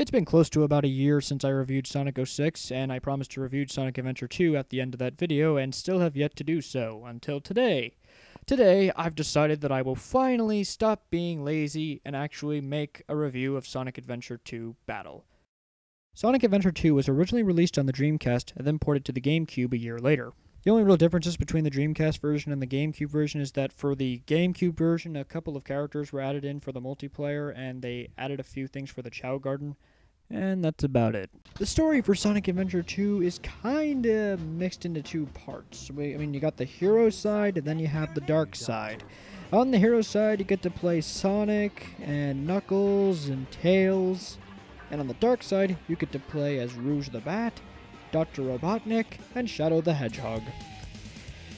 It's been close to about a year since I reviewed Sonic 06, and I promised to review Sonic Adventure 2 at the end of that video, and still have yet to do so, until today. Today, I've decided that I will finally stop being lazy and actually make a review of Sonic Adventure 2 Battle. Sonic Adventure 2 was originally released on the Dreamcast and then ported to the GameCube a year later. The only real differences between the Dreamcast version and the GameCube version is that for the GameCube version, a couple of characters were added in for the multiplayer, and they added a few things for the Chow Garden, and that's about it. The story for Sonic Adventure 2 is kinda mixed into two parts. You got the hero side, and then you have the dark side. On the hero side, you get to play Sonic, and Knuckles, and Tails, and on the dark side, you get to play as Rouge the Bat, Dr. Robotnik, and Shadow the Hedgehog.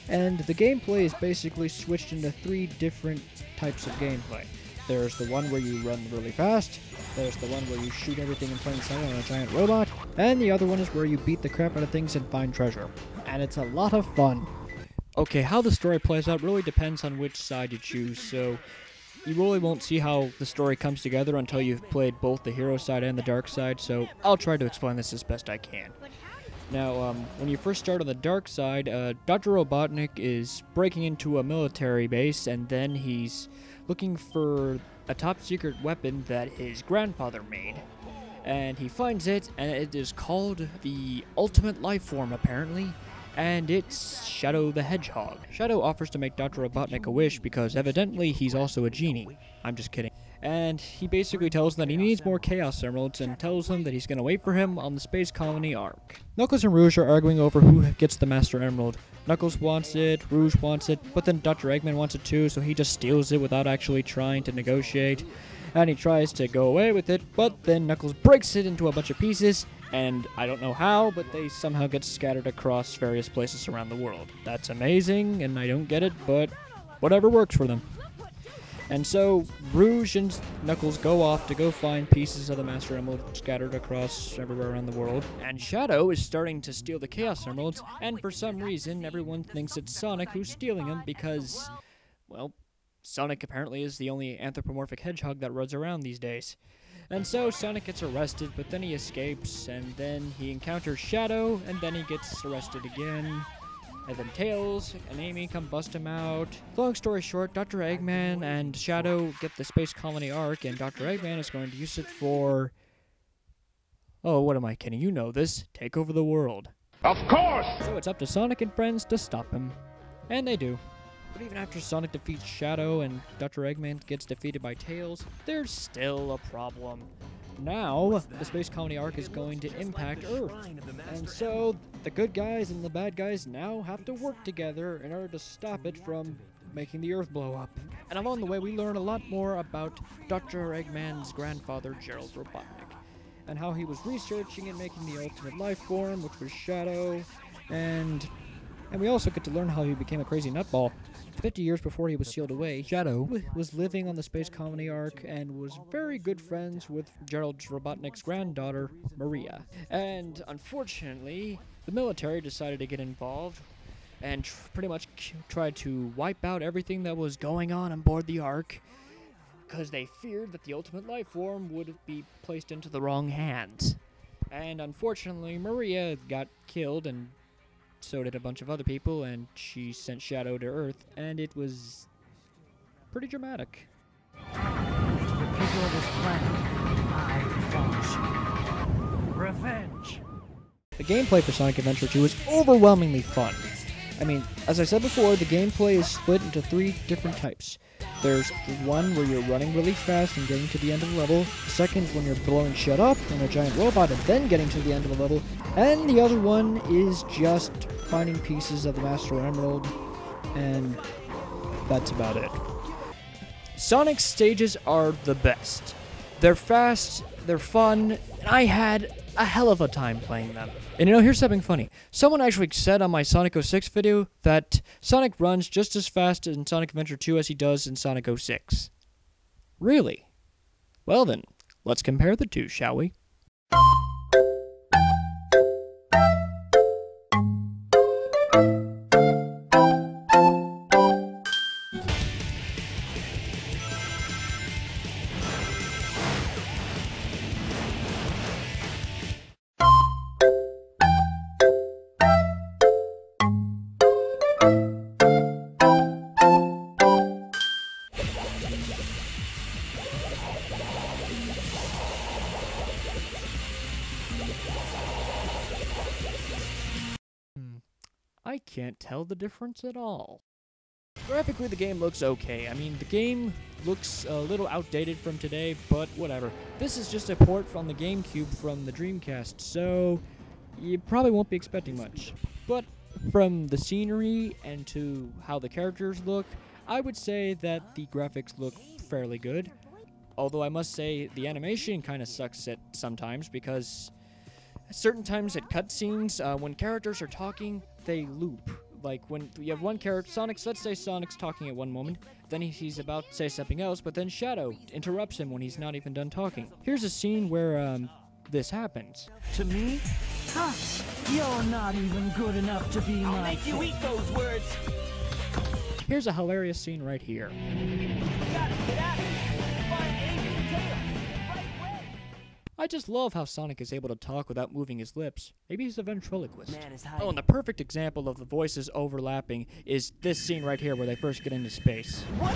And the gameplay is basically switched into three different types of gameplay. There's the one where you run really fast, there's the one where you shoot everything in plain sight on a giant robot, and the other one is where you beat the crap out of things and find treasure. And it's a lot of fun. Okay, how the story plays out really depends on which side you choose, so you really won't see how the story comes together until you've played both the hero side and the dark side, so I'll try to explain this as best I can. Now, when you first start on the dark side, Dr. Robotnik is breaking into a military base, and then he's looking for a top-secret weapon that his grandfather made. And he finds it, and it is called the Ultimate Life Form, apparently, and it's Shadow the Hedgehog. Shadow offers to make Dr. Robotnik a wish because evidently he's also a genie. I'm just kidding. And he basically tells him that he needs more Chaos Emeralds and tells him that he's going to wait for him on the Space Colony Ark. Knuckles and Rouge are arguing over who gets the Master Emerald. Knuckles wants it, Rouge wants it, but then Dr. Eggman wants it too, so he just steals it without actually trying to negotiate. And he tries to go away with it, but then Knuckles breaks it into a bunch of pieces, and I don't know how, but they somehow get scattered across various places around the world. That's amazing, and I don't get it, but whatever works for them. And so, Rouge and Knuckles go off to go find pieces of the Master Emerald scattered across everywhere around the world. And Shadow is starting to steal the Chaos Emeralds, and for some reason, everyone thinks it's Sonic who's stealing them because, well, Sonic apparently is the only anthropomorphic hedgehog that runs around these days. And so, Sonic gets arrested, but then he escapes, and then he encounters Shadow, and then he gets arrested again. And then Tails and Amy come bust him out. Long story short, Dr. Eggman and Shadow get the Space Colony Ark, and Dr. Eggman is going to use it for... Oh, what am I kidding? You know this. Take over the world. Of course! So it's up to Sonic and friends to stop him. And they do. But even after Sonic defeats Shadow and Dr. Eggman gets defeated by Tails, there's still a problem. Now, the Space Colony Ark is going to impact Earth, and so the good guys and the bad guys now have to work together in order to stop it from making the Earth blow up. And along the way, we learn a lot more about Dr. Eggman's grandfather, Gerald Robotnik, and how he was researching and making the Ultimate Life Form, which was Shadow, and we also get to learn how he became a crazy nutball. 50 years before he was sealed away, Shadow was living on the Space Colony Ark and was very good friends with Gerald Robotnik's granddaughter, Maria. And unfortunately, the military decided to get involved and pretty much tried to wipe out everything that was going on board the Ark because they feared that the Ultimate Life Form would be placed into the wrong hands. And unfortunately, Maria got killed, and so did a bunch of other people, and she sent Shadow to Earth, and it was pretty dramatic. The people of this planet, I promise you. Revenge! The gameplay for Sonic Adventure 2 is overwhelmingly fun. As I said before, the gameplay is split into three different types. There's the one where you're running really fast and getting to the end of the level. The second is when you're blowing shit up in a giant robot and then getting to the end of the level. And the other one is just finding pieces of the Master Emerald, and that's about it. Sonic's stages are the best. They're fast, they're fun, and I had a hell of a time playing them. And here's something funny. Someone actually said on my Sonic 06 video that Sonic runs just as fast in Sonic Adventure 2 as he does in Sonic 06. Really? Well then, let's compare the two, shall we? I can't tell the difference at all. Graphically, the game looks okay. I mean, the game looks a little outdated from today, but whatever. This is just a port from the GameCube from the Dreamcast, so you probably won't be expecting much. But from the scenery and to how the characters look, I would say that the graphics look fairly good. Although I must say the animation kind of sucks at sometimes because certain times at cutscenes, when characters are talking, they loop. Like when you have one character, let's say Sonic's talking at one moment, then he's about to say something else, but then Shadow interrupts him when he's not even done talking. Here's a scene where this happens. To me? Huh, you're not even good enough to be I'll make you eat those words. Here's a hilarious scene right here. We gotta get out of here. Find Abe and Tails. Right way. I just love how Sonic is able to talk without moving his lips. Maybe he's a ventriloquist. Man is hiding. Oh, and the perfect example of the voices overlapping is this scene right here where they first get into space. What?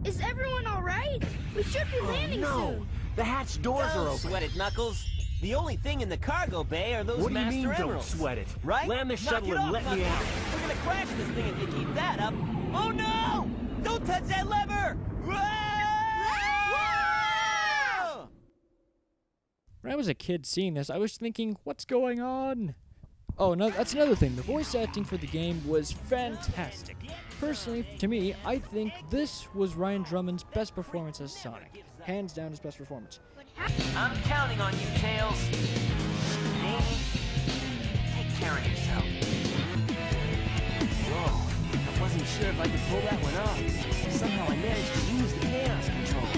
Is everyone all right? We should be landing soon. The hatch doors are Don't open. sweat it, Knuckles. The only thing in the cargo bay are those What do you master mean, don't emeralds. sweat it? Right? Land the Knock shuttle it and off, let me Knuckles. out. We're gonna crash this thing if you keep that up. Oh no! Don't touch that lever! Whoa! When I was a kid seeing this, I was thinking, what's going on? Oh, no, that's another thing. The voice acting for the game was fantastic. Personally, to me, I think this was Ryan Drummond's best performance as Sonic. Hands down his best performance. I'm counting on you, Tails. Amy, take care of yourself. Whoa, I wasn't sure if I could pull that one off. Somehow I managed to use the chaos control.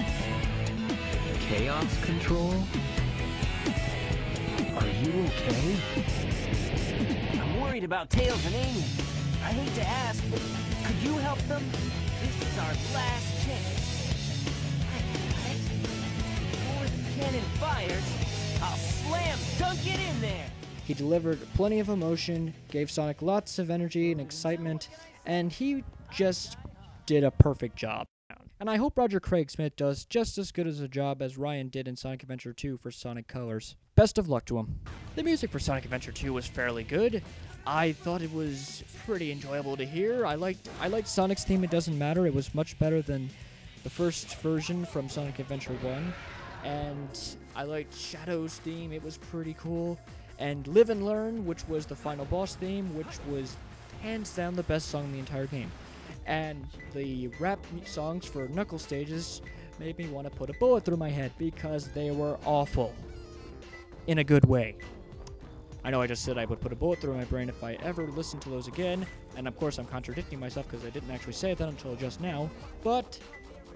Chaos control? Are you okay? I'm worried about Tails and Amy. I hate to ask, but could you help them? This is our last chance. Before the cannon fires, I'll slam dunk it in there. He delivered plenty of emotion, gave Sonic lots of energy and excitement, and he just did a perfect job. And I hope Roger Craig Smith does just as good as a job as Ryan did in Sonic Adventure 2 for Sonic Colors. Best of luck to him. The music for Sonic Adventure 2 was fairly good. I thought it was pretty enjoyable to hear. I liked Sonic's theme, It Doesn't Matter. It was much better than the first version from Sonic Adventure 1. And I liked Shadow's theme, it was pretty cool. And Live and Learn, which was the final boss theme, which was hands down the best song in the entire game. And the rap songs for Knuckle stages made me want to put a bullet through my head because they were awful. In a good way. I know I just said I would put a bullet through my brain if I ever listened to those again, and of course I'm contradicting myself because I didn't actually say that until just now, but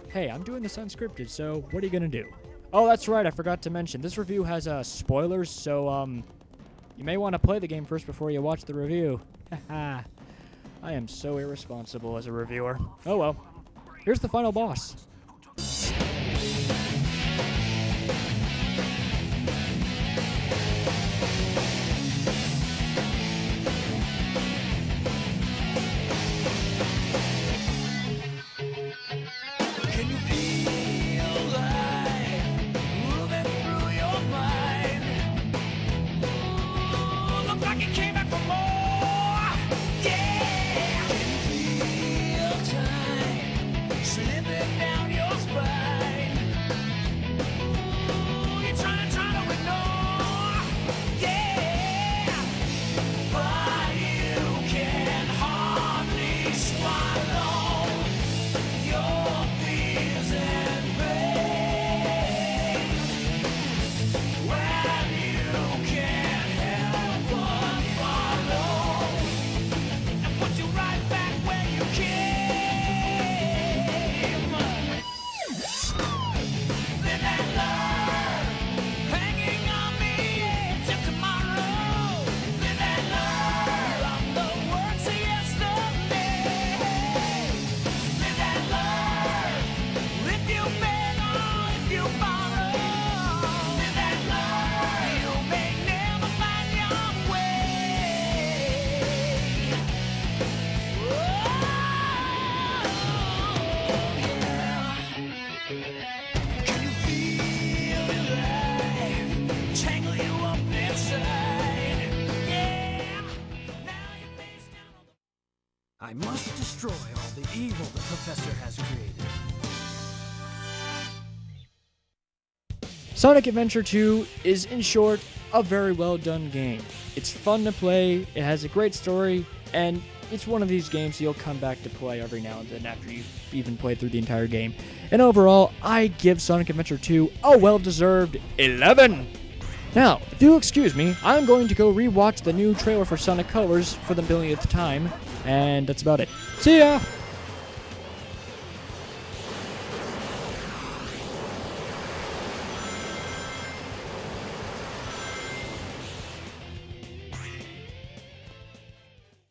hey, I'm doing this unscripted, so what are you gonna do? Oh, that's right, I forgot to mention, this review has spoilers, so you may want to play the game first before you watch the review. Haha. I am so irresponsible as a reviewer. Oh well. Here's the final boss. Can you feel life moving through your mind? Ooh, looks like it came back for more. Yeah. Can you feel time slipping down I must destroy all the evil the professor has created. Sonic Adventure 2 is, in short, a very well done game. It's fun to play, it has a great story, and it's one of these games you'll come back to play every now and then after you've even played through the entire game. And overall, I give Sonic Adventure 2 a well-deserved 11! Now, if you'll excuse me, I'm going to go rewatch the new trailer for Sonic Colors for the millionth time, and that's about it. See ya!